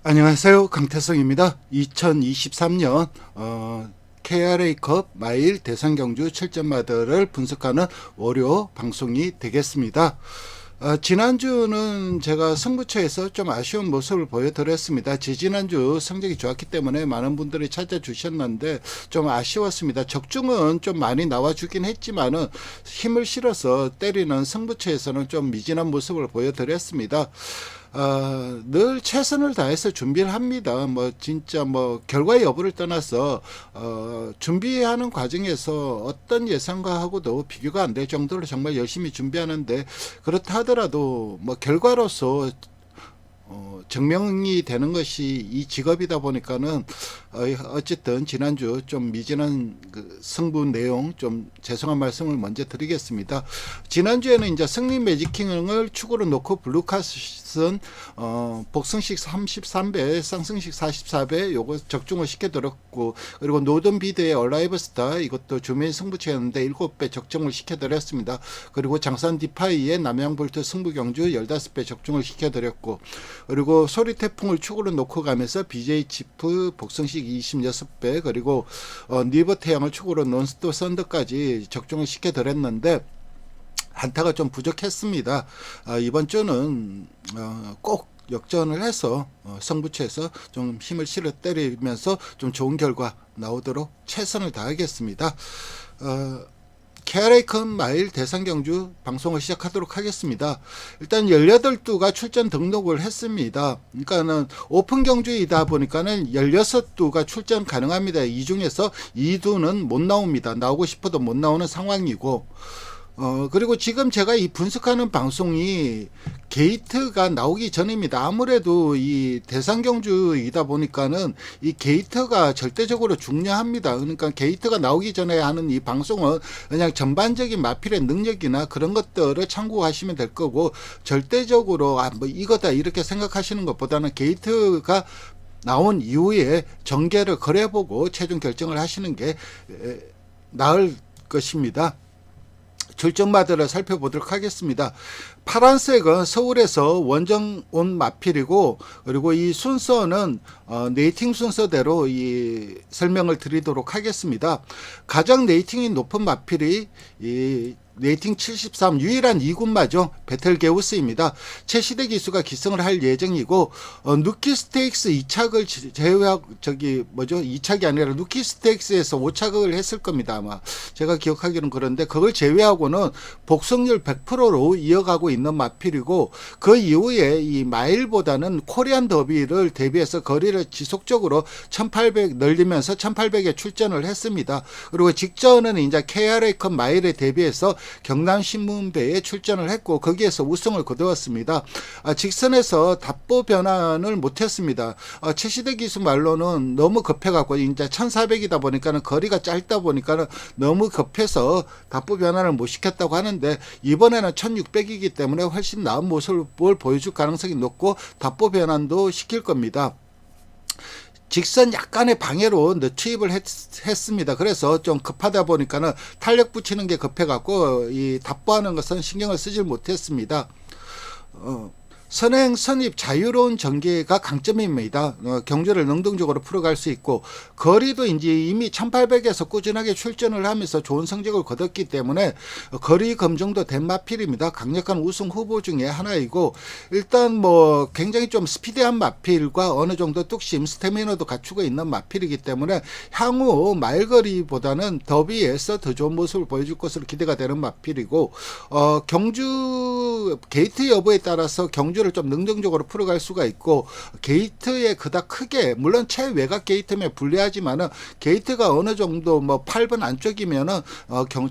안녕하세요. 강태성입니다. 2023년 KRA컵 마일 대선경주 출전마들을 분석하는 월요 방송이 되겠습니다. 지난주는 제가 승부처에서 좀 아쉬운 모습을 보여드렸습니다. 지지난주 성적이 좋았기 때문에 많은 분들이 찾아주셨는데 좀 아쉬웠습니다. 적중은 좀 많이 나와주긴 했지만은 힘을 실어서 때리는 승부처에서는 좀 미진한 모습을 보여드렸습니다. 늘 최선을 다해서 준비를 합니다. 진짜 결과 여부를 떠나서 준비하는 과정에서 어떤 예상과하고도 비교가 안 될 정도로 정말 열심히 준비하는데, 그렇다 하더라도 결과로서 증명이 되는 것이 이 직업이다 보니까는 어쨌든 지난주 좀 미진한 그 승부 내용 좀 죄송한 말씀을 먼저 드리겠습니다. 지난주에는 이제 승리 매직킹을 축으로 놓고 블루카스는 복승식 33배, 쌍승식 44배 요거 적중을 시켜드렸고, 그리고 노던비드의 얼라이브 스타 이것도 주메인 승부처였는데 7배 적중을 시켜드렸습니다. 그리고 장산 디파이의 남양볼트 승부경주 15배 적중을 시켜드렸고, 그리고 소리태풍을 축으로 놓고 가면서 BJ 지프 복승식 26배, 그리고 니버 태양을 축으로 논스톱 썬더까지 적중을 시켜드렸는데 한타가 좀 부족했습니다. 이번 주는 꼭 역전을 해서 승부처에서 좀 힘을 실어 때리면서 좀 좋은 결과 나오도록 최선을 다하겠습니다. KRA컵 마일 대선경주 방송을 시작하도록 하겠습니다. 일단 18두가 출전 등록을 했습니다. 그러니까는 오픈 경주이다 보니까는 16두가 출전 가능합니다. 이 중에서 2두는 못 나옵니다. 나오고 싶어도 못 나오는 상황이고, 그리고 지금 제가 이 분석하는 방송이 게이트가 나오기 전입니다. 아무래도 이 대상경주이다 보니까는 이 게이트가 절대적으로 중요합니다. 그러니까 게이트가 나오기 전에 하는 이 방송은 그냥 전반적인 마필의 능력이나 그런 것들을 참고하시면 될 거고, 절대적으로 이거다 이렇게 생각하시는 것보다는 게이트가 나온 이후에 전개를 거래보고 최종 결정을 하시는 게 나을 것입니다. 출전마들을 살펴보도록 하겠습니다. 파란색은 서울에서 원정 온 마필이고, 그리고 이 순서는 네이팅 순서대로 이 설명을 드리도록 하겠습니다. 가장 네이팅이 높은 마필이 이 레이팅 73 유일한 2군마죠. 베텔게우스입니다. 최시대 기수가 기승을 할 예정이고, 누키 스테이크스 2착을 제외하고 2착이 아니라 누키 스테이크스에서 5착을 했을 겁니다. 아마 제가 기억하기로는 그런데 그걸 제외하고는 복승률 100%로 이어가고 있는 마필이고, 그 이후에 이 마일보다는 코리안 더비를 대비해서 거리를 지속적으로 1800 늘리면서 1800에 출전을 했습니다. 그리고 직전에는 이제 KRA컵 마일에 대비해서 경남신문배에 출전을 했고 거기에서 우승을 거두었습니다. 직선에서 답보 변환을 못했습니다. 최시대 기수 말로는 너무 급해갖고 이제 1400이다 보니까는 거리가 짧다 보니까는 너무 급해서 답보 변환을 못 시켰다고 하는데, 이번에는 1600이기 때문에 훨씬 나은 모습을 보여줄 가능성이 높고 답보 변환도 시킬 겁니다. 직선 약간의 방해로 투입을 했습니다. 그래서 좀 급하다 보니까는 탄력 붙이는 게 급해갖고 이 답보하는 것은 신경을 쓰질 못했습니다. 선행, 선입, 자유로운 전개가 강점입니다. 경주를 능동적으로 풀어갈 수 있고, 거리도 이제 이미 1800에서 꾸준하게 출전을 하면서 좋은 성적을 거뒀기 때문에 거리 검증도 된 마필입니다. 강력한 우승 후보 중에 하나이고, 일단 굉장히 좀 스피디한 마필과 어느 정도 뚝심, 스태미너도 갖추고 있는 마필이기 때문에 향후 마일거리보다는 더비에서 더 좋은 모습을 보여줄 것으로 기대가 되는 마필이고, 경주 게이트 여부에 따라서 경주를 좀 능동적으로 풀어갈 수가 있고, 게이트에 그닥 크게, 물론 최외곽 게이트면 불리하지만은 게이트가 어느 정도 8번 안쪽이면은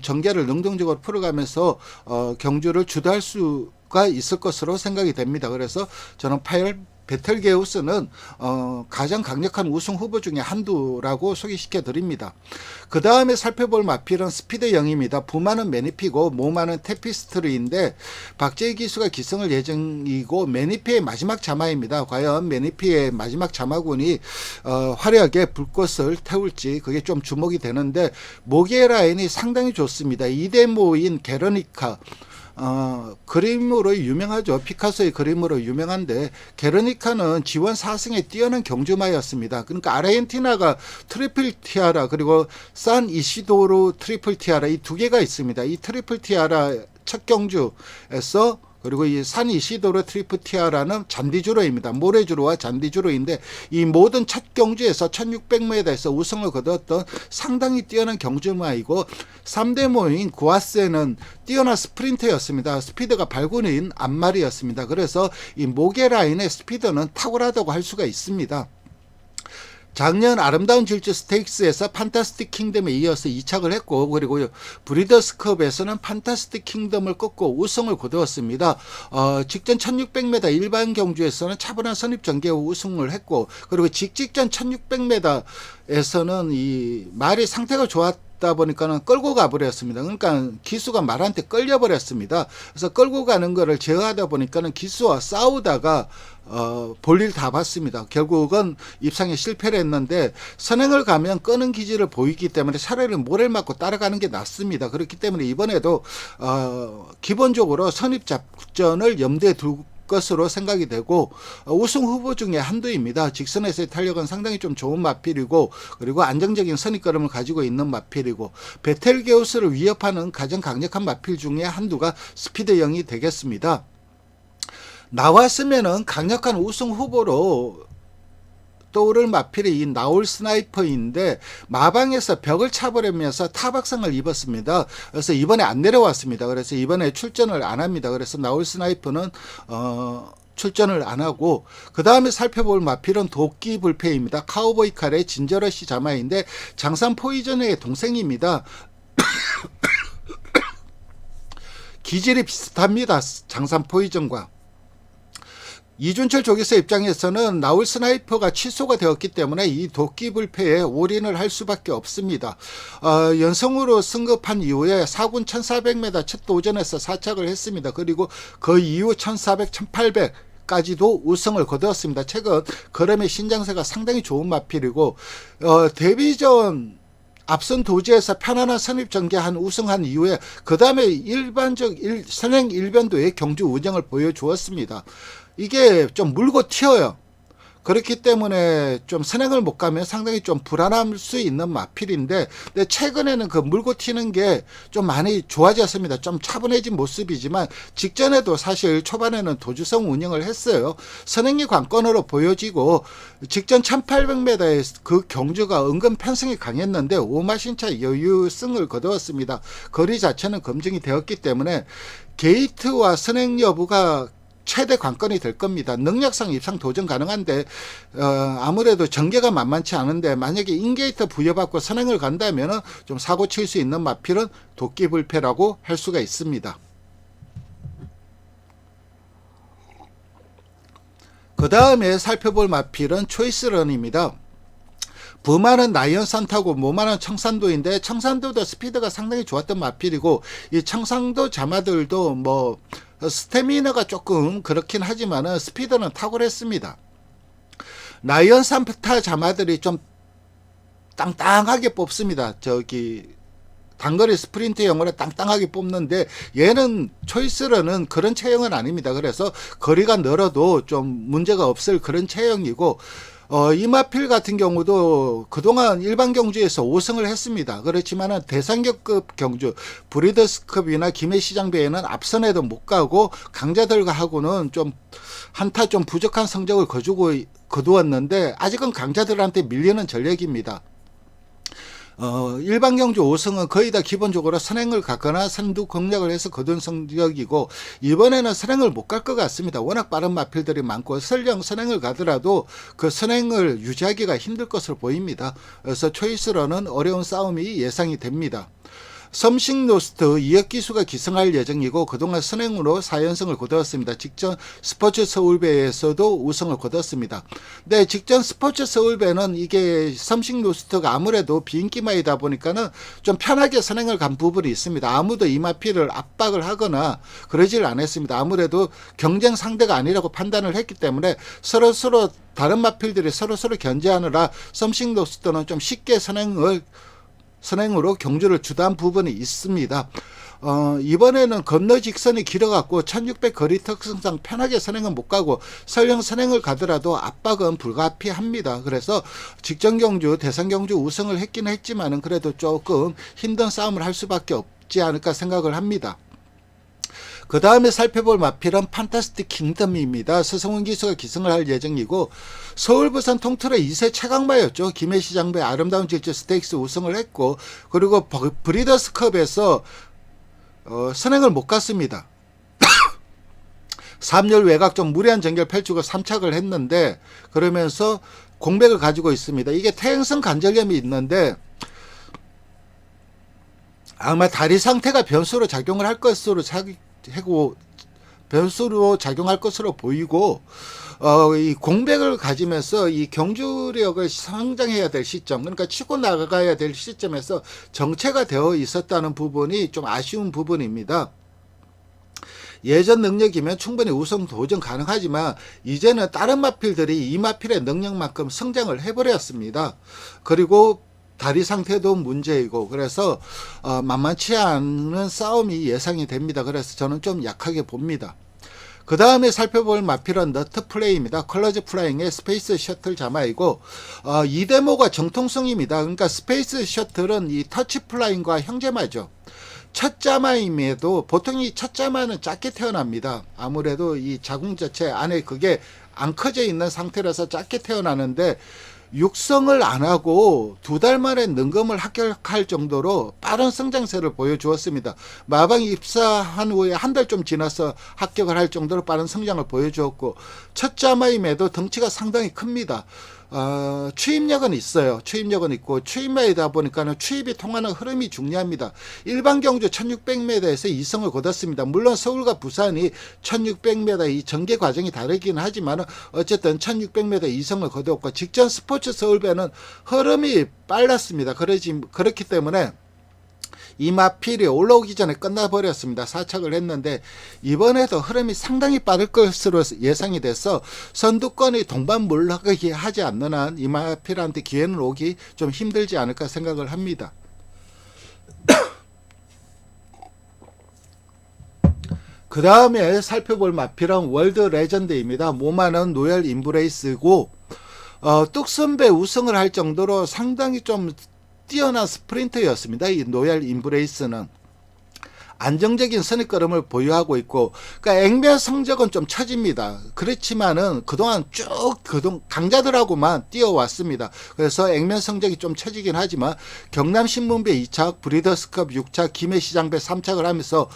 전개를 능동적으로 풀어가면서 경주를 주도할 수가 있을 것으로 생각이 됩니다. 그래서 저는 베텔게우스는 가장 강력한 우승 후보 중에 한두라고 소개시켜 드립니다. 그 다음에 살펴볼 마필은 스피드 0입니다. 부마는 매니피고 모마는 테피스트리인데, 박재희 기수가 기승을 예정이고 매니피의 마지막 자마입니다. 과연 매니피의 마지막 자마군이 화려하게 불꽃을 태울지 그게 좀 주목이 되는데, 모기의 라인이 상당히 좋습니다. 2대 모인 게르니카, 그림으로 유명하죠. 피카소의 그림으로 유명한데 게르니카는 지원 4승에 뛰어난 경주마였습니다. 그러니까 아르헨티나가 트리플 티아라 그리고 산 이시도르 트리플 티아라 이 두 개가 있습니다. 이 트리플 티아라 첫 경주에서 그리고 이 산 이시도르 트리플 티아라는 잔디주로입니다. 모래주로와 잔디주로인데 이 모든 첫 경주에서 1600m에서 우승을 거두었던 상당히 뛰어난 경주마이고 3대 모인 구아스에는 뛰어난 스프린터였습니다. 스피드가 발군인 앞말이었습니다. 그래서 이 모계 라인의 스피드는 탁월하다고 할 수가 있습니다. 작년 아름다운 질주 스테이크스에서 판타스틱 킹덤에 이어서 2착을 했고 그리고 브리더스컵에서는 판타스틱 킹덤을 꺾고 우승을 거두었습니다. 직전 1600m 일반 경주에서는 차분한 선입 전개 후 우승을 했고 그리고 직전 1600m에서는 이 말이 상태가 좋았다 보니까는 끌고 가버렸습니다. 그러니까 기수가 말한테 끌려버렸습니다. 그래서 끌고 가는 거를 제어하다 보니까는 기수와 싸우다가 볼일 다 봤습니다. 결국은 입상에 실패를 했는데 선행을 가면 끄는 기질을 보이기 때문에 차라리 모래를 맞고 따라가는 게 낫습니다. 그렇기 때문에 이번에도 기본적으로 선입 작전을 염두에 둘 것으로 생각이 되고 우승 후보 중에 한두입니다. 직선에서의 탄력은 상당히 좀 좋은 마필이고 그리고 안정적인 선입걸음을 가지고 있는 마필이고 베텔게우스를 위협하는 가장 강력한 마필 중에 한두가 스피드0이 되겠습니다. 나왔으면은 강력한 우승 후보로 떠오를 마필이 이 나올 스나이퍼인데 마방에서 벽을 차버리면서 타박상을 입었습니다. 그래서 이번에 안 내려왔습니다. 그래서 이번에 출전을 안 합니다. 그래서 나올 스나이퍼는 출전을 안 하고 그 다음에 살펴볼 마필은 도끼 불패입니다. 카우보이 칼의 진저러시 자마인데 장산 포이전의 동생입니다. 기질이 비슷합니다. 장산 포이전과. 이준철 조교사 입장에서는 나올 스나이퍼가 취소가 되었기 때문에 이 도끼 불패에 올인을 할 수밖에 없습니다. 연성으로 승급한 이후에 4군 1400m 첫 도전에서 4착을 했습니다. 그리고 그 이후 1400, 1800 까지도 우승을 거두었습니다. 최근 걸음의 신장세가 상당히 좋은 마필이고 데뷔전 앞선 도지에서 편안한 선입 전개한 우승한 이후에 그 다음에 일반적 선행 일변도의 경주 운영을 보여주었습니다. 이게 좀 물고 튀어요. 그렇기 때문에 좀 선행을 못 가면 상당히 좀 불안할 수 있는 마필인데 근데 최근에는 그 물고 튀는 게 좀 많이 좋아졌습니다. 좀 차분해진 모습이지만 직전에도 사실 초반에는 도주성 운영을 했어요. 선행이 관건으로 보여지고 직전 1800m의 그 경주가 은근 편승이 강했는데 오마신차 여유승을 거두었습니다. 거리 자체는 검증이 되었기 때문에 게이트와 선행 여부가 최대 관건이 될 겁니다. 능력상 입상 도전 가능한데 아무래도 전개가 만만치 않은데 만약에 인게이트 부여받고 선행을 간다면 좀 사고 칠 수 있는 마필은 도끼불패라고 할 수가 있습니다. 그 다음에 살펴볼 마필은 초이스런입니다. 부마는 나이언 산타고 모마는 청산도인데 청산도도 스피드가 상당히 좋았던 마필이고 이 청산도 자마들도 뭐 스태미너가 조금 그렇긴 하지만은 스피드는 탁월했습니다. 나이언 산타 자마들이 좀 땅땅하게 뽑습니다. 단거리 스프린트형으로 땅땅하게 뽑는데 얘는 초이스런은 그런 체형은 아닙니다. 그래서 거리가 늘어도 좀 문제가 없을 그런 체형이고 이 마필 같은 경우도 그동안 일반 경주에서 5승을 했습니다. 그렇지만은 대상격급 경주 브리더스컵이나 김해시장배에는 앞선에도 못 가고 강자들과 하고는 좀 한타 좀 부족한 성적을 거두었는데 아직은 강자들한테 밀리는 전력입니다. 일반 경주 5승은 거의 다 기본적으로 선행을 갔거나 선두 공략을 해서 거둔 성적이고 이번에는 선행을 못 갈 것 같습니다. 워낙 빠른 마필들이 많고 설령 선행을 가더라도 그 선행을 유지하기가 힘들 것으로 보입니다. 그래서 초이스로는 어려운 싸움이 예상이 됩니다. 섬싱노스트 이역기수가 기승할 예정이고 그동안 선행으로 4연승을 거두었습니다. 직전 스포츠 서울배에서도 우승을 거뒀습니다. 네, 직전 스포츠 서울배는 이게 섬싱노스트가 아무래도 비인기마이다 보니까는 좀 편하게 선행을 간 부분이 있습니다. 아무도 이 마필을 압박을 하거나 그러질 않았습니다. 아무래도 경쟁 상대가 아니라고 판단을 했기 때문에 서로 다른 마필들이 서로 견제하느라 섬싱노스트는 좀 쉽게 선행으로 경주를 주도한 부분이 있습니다. 이번에는 건너 직선이 길어갖고 1600 거리 특성상 편하게 선행은 못 가고 설령 선행을 가더라도 압박은 불가피합니다. 그래서 직전 경주, 대선 경주 우승을 했긴 했지만은 그래도 조금 힘든 싸움을 할 수밖에 없지 않을까 생각을 합니다. 그 다음에 살펴볼 마필은 판타스틱 킹덤입니다. 서성훈 기수가 기승을 할 예정이고 서울 부산 통틀어 2세 최강마였죠. 김해시장배 아름다운 질주 스테이크스 우승을 했고 그리고 브리더스컵에서 선행을 못 갔습니다. 3열 외곽 좀 무리한 전개를 펼치고 3착을 했는데 그러면서 공백을 가지고 있습니다. 이게 퇴행성 관절염이 있는데 아마 다리 상태가 변수로 작용을 할 것으로 변수로 작용할 것으로 보이고 이 공백을 가지면서 이 경주력을 성장해야 될 시점, 그러니까 치고 나가야 될 시점에서 정체가 되어 있었다는 부분이 좀 아쉬운 부분입니다. 예전 능력이면 충분히 우승 도전 가능하지만 이제는 다른 마필들이 이 마필의 능력만큼 성장을 해버렸습니다. 그리고 다리 상태도 문제이고 그래서 만만치 않은 싸움이 예상이 됩니다. 그래서 저는 좀 약하게 봅니다. 그 다음에 살펴볼 마필은 너트 플레이입니다. 컬러즈 플라잉의 스페이스 셔틀 자마이고 이 대모가 정통성입니다. 그러니까 스페이스 셔틀은 이 터치 플라잉과 형제마죠. 첫 자마임에도 보통 이 첫 자마는 작게 태어납니다. 아무래도 이 자궁 자체 안에 그게 안 커져 있는 상태라서 작게 태어나는데 육성을 안 하고 2달 만에 능검을 합격할 정도로 빠른 성장세를 보여주었습니다. 마방 입사한 후에 한 달 좀 지나서 합격을 할 정도로 빠른 성장을 보여주었고 첫 자마임에도 덩치가 상당히 큽니다. 추입력은 있어요. 추입력은 있고 추입마이다 보니까는 추입이 통하는 흐름이 중요합니다. 일반 경주 1600m에서 2승을 거뒀습니다. 물론 서울과 부산이 1600m 이 전개 과정이 다르긴 하지만 어쨌든 1600m 2승을 거두었고 직전 스포츠 서울배는 흐름이 빨랐습니다. 그렇기 때문에 이 마필이 올라오기 전에 끝나버렸습니다. 4착을 했는데 이번에도 흐름이 상당히 빠를 것으로 예상이 돼서 선두권이 동반물락하게 하지 않는 한 이 마필한테 기회는 오기 좀 힘들지 않을까 생각을 합니다. 그 다음에 살펴볼 마필은 월드 레전드입니다. 모마는 노열 인브레이스고 뚝선배 우승을 할 정도로 상당히 좀 뛰어난 스프린터였습니다. 이 노얄 인브레이스는 안정적인 선입걸음을 보유하고 있고 그러니까 액면 성적은 좀 처집니다. 그렇지만은 그동안 강자들하고만 뛰어왔습니다. 그래서 액면 성적이 좀 처지긴 하지만 경남신문배 2착, 브리더스컵 6착, 김해시장배 3착을 하면서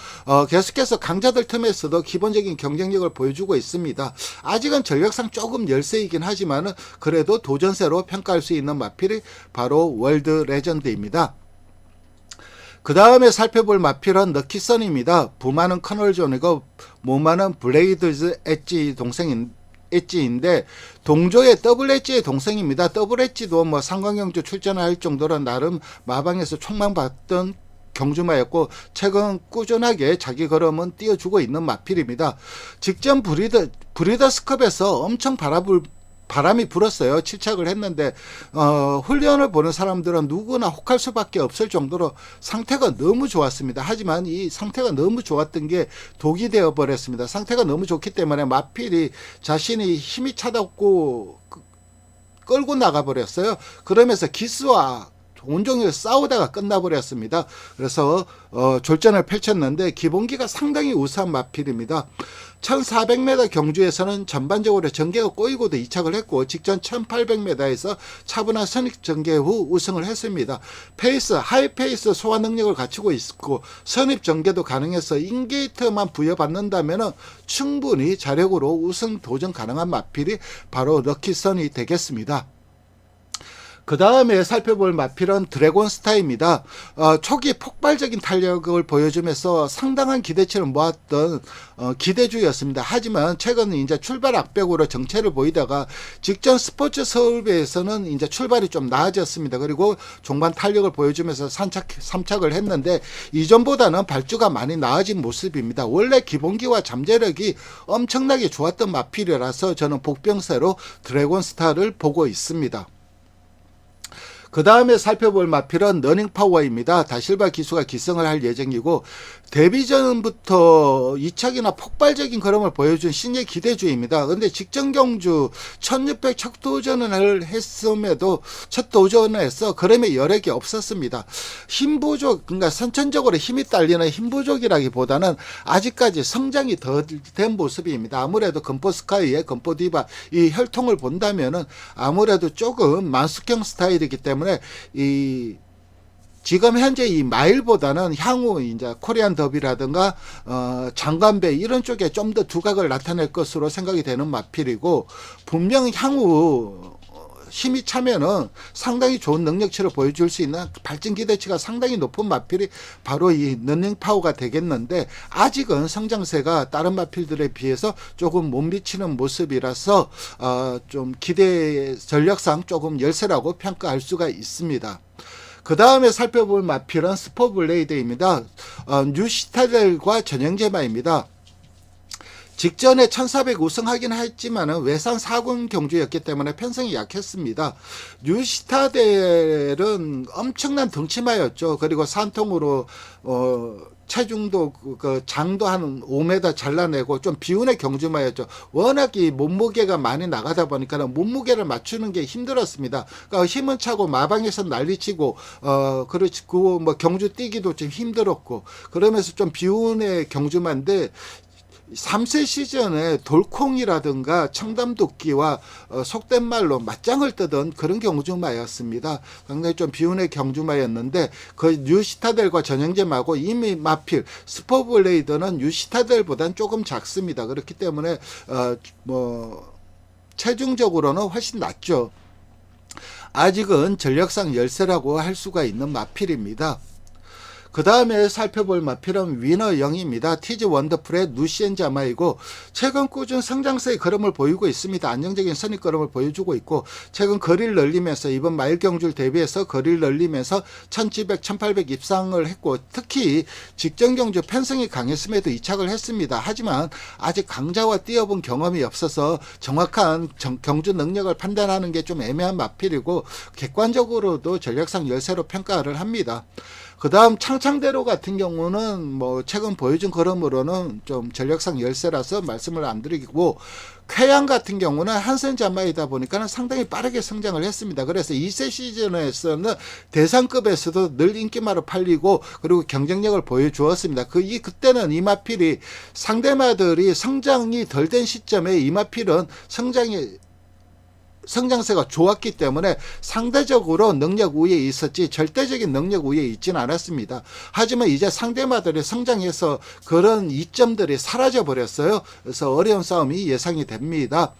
계속해서 강자들 틈에서도 기본적인 경쟁력을 보여주고 있습니다. 아직은 전력상 조금 열세이긴 하지만은 그래도 도전세로 평가할 수 있는 마필이 바로 월드 레전드입니다. 그 다음에 살펴볼 마필은 럭키선입니다. 부마는 커널존이고 모마는 블레이드즈 엣지인데 동조의 더블 엣지의 동생입니다. 더블 엣지도 뭐 상강경주 출전할 정도로 나름 마방에서 총망받던 경주마였고 최근 꾸준하게 자기 걸음은 띄워주고 있는 마필입니다. 직전 브리더스컵에서 엄청 바람이 불었어요. 7착을 했는데 훈련을 보는 사람들은 누구나 혹할 수밖에 없을 정도로 상태가 너무 좋았습니다. 하지만 이 상태가 너무 좋았던 게 독이 되어 버렸습니다. 상태가 너무 좋기 때문에 마필이 자신이 힘이 차다고 끌고 나가 버렸어요. 그러면서 기스와 온종일 싸우다가 끝나버렸습니다. 그래서 졸전을 펼쳤는데 기본기가 상당히 우수한 마필입니다. 1400m 경주에서는 전반적으로 전개가 꼬이고도 2착을 했고 직전 1800m에서 차분한 선익 전개 후 우승을 했습니다. 하이페이스 소화 능력을 갖추고 있고 선입 전개도 가능해서 인게이트만 부여받는다면 충분히 자력으로 우승 도전 가능한 마필이 바로 럭키선이 되겠습니다. 그 다음에 살펴볼 마필은 드래곤스타입니다. 초기 폭발적인 탄력을 보여주면서 상당한 기대치를 모았던 기대주였습니다. 하지만 최근 이제 출발 악벽으로 정체를 보이다가 직전 스포츠 서울배에서는 이제 출발이 좀 나아졌습니다. 그리고 종반 탄력을 보여주면서 3착을 했는데 이전보다는 발주가 많이 나아진 모습입니다. 원래 기본기와 잠재력이 엄청나게 좋았던 마필이라서 저는 복병세로 드래곤스타를 보고 있습니다. 그 다음에 살펴볼 마필은 러닝파워입니다. 다실바 기수가 기승을 할 예정이고 데뷔전부터 이착이나 폭발적인 걸음을 보여준 신예 기대주입니다. 그런데 직전 경주 1600 첫 도전을 했음에도 첫 도전을 해서 걸음의 여력이 없었습니다. 힘부족, 그러니까 선천적으로 힘이 딸리는 힘부족이라기보다는 아직까지 성장이 더 된 모습입니다. 아무래도 금포스카이의 금포디바 이 혈통을 본다면은 아무래도 조금 만숙형 스타일이기 때문에 지금 현재 이 마일보다는 향후 이제 코리안 더비라든가 장관배 이런 쪽에 좀 더 두각을 나타낼 것으로 생각이 되는 마필이고, 분명 향후 힘이 차면은 상당히 좋은 능력치를 보여줄 수 있는 발전 기대치가 상당히 높은 마필이 바로 이 러닝파워가 되겠는데, 아직은 성장세가 다른 마필들에 비해서 조금 못 미치는 모습이라서 좀 기대 전력상 조금 열세라고 평가할 수가 있습니다. 그 다음에 살펴볼 마필은 스포블레이드입니다. 뉴시타델과 전형제마입니다. 직전에 1400 우승하긴 했지만은 외산 4군 경주였기 때문에 편성이 약했습니다. 뉴시타델은 엄청난 덩치마였죠. 그리고 산통으로 체중도 그 장도 한 5m 잘라내고 좀 비운의 경주마였죠. 워낙 이 몸무게가 많이 나가다 보니까는 몸무게를 맞추는 게 힘들었습니다. 그러니까 힘은 차고 마방에서 난리치고 그리고 뭐 경주 뛰기도 좀 힘들었고, 그러면서 좀 비운의 경주마인데 3세 시즌에 돌콩이라든가 청담도끼와 속된 말로 맞짱을 뜨던 그런 경주마였습니다. 상당히 좀 비운의 경주마였는데 그 뉴시타델과 전형제마고 이미 마필 스포블레이더는 뉴시타델보다는 조금 작습니다. 그렇기 때문에 체중적으로는 훨씬 낫죠. 아직은 전력상 열세라고 할 수가 있는 마필입니다. 그 다음에 살펴볼 마필은 위너 0입니다. 티즈 원더풀의 누시엔 자마이고 최근 꾸준 성장세의 걸음을 보이고 있습니다. 안정적인 선입 걸음을 보여주고 있고, 최근 거리를 늘리면서 이번 마일 경주를 대비해서 거리를 늘리면서 1700, 1800 입상을 했고, 특히 직전 경주 편성이 강했음에도 이착을 했습니다. 하지만 아직 강자와 뛰어본 경험이 없어서 정확한 경주 능력을 판단하는 게 좀 애매한 마필이고, 객관적으로도 전력상 열세로 평가를 합니다. 그 다음 창창대로 같은 경우는 뭐 최근 보여준 걸음으로는 좀 전력상 열세라서 말씀을 안 드리고, 쾌양 같은 경우는 한센 자마이다 보니까 상당히 빠르게 성장을 했습니다. 그래서 2세 시즌에서는 대상급에서도 늘 인기마로 팔리고 그리고 경쟁력을 보여주었습니다. 그때는 이마필이 상대마들이 성장이 덜 된 시점에 이마필은 성장세가 좋았기 때문에 상대적으로 능력 우위에 있었지 절대적인 능력 우위에 있지는 않았습니다. 하지만 이제 상대마들이 성장해서 그런 이점들이 사라져 버렸어요. 그래서 어려운 싸움이 예상이 됩니다.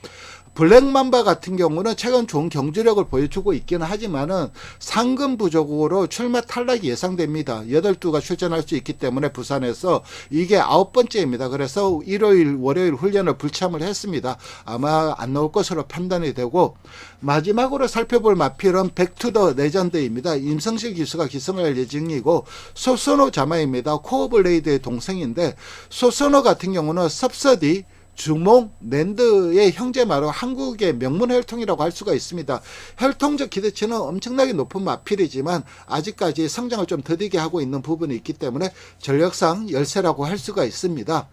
블랙맘바 같은 경우는 최근 좋은 경주력을 보여주고 있기는 하지만은 상금 부족으로 출마 탈락이 예상됩니다. 8두가 출전할 수 있기 때문에 부산에서 이게 9번째입니다. 그래서 일요일, 월요일 훈련을 불참을 했습니다. 아마 안 나올 것으로 판단이 되고, 마지막으로 살펴볼 마필은 백투더 레전드입니다. 임성실 기수가 기승을 할 예정이고, 소소노 자마입니다. 코어블레이드의 동생인데, 소소노 같은 경우는 섭서디 주몽, 랜드의 형제마로 한국의 명문 혈통이라고 할 수가 있습니다. 혈통적 기대치는 엄청나게 높은 마필이지만 아직까지 성장을 좀 더디게 하고 있는 부분이 있기 때문에 전력상 열세라고 할 수가 있습니다.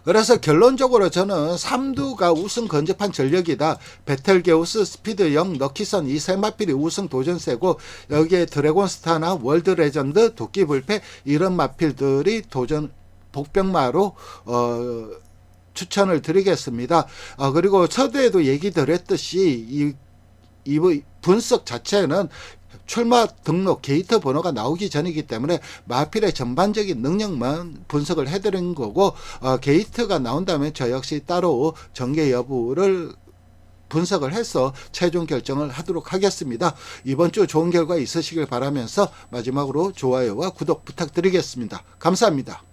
그래서 결론적으로 저는 3두가 우승 근접한 전력이다. 베텔게우스, 스피드0, 럭키선 이 세 마필이 우승 도전세고, 여기에 드래곤스타나 월드레전드, 도끼불패 이런 마필들이 도전 복병마로 추천을 드리겠습니다. 그리고 서두에도 얘기 드렸듯이 이 분석 자체는 출마 등록 게이트 번호가 나오기 전이기 때문에 마필의 전반적인 능력만 분석을 해드린 거고, 게이트가 나온다면 저 역시 따로 전개 여부를 분석을 해서 최종 결정을 하도록 하겠습니다. 이번 주 좋은 결과 있으시길 바라면서 마지막으로 좋아요와 구독 부탁드리겠습니다. 감사합니다.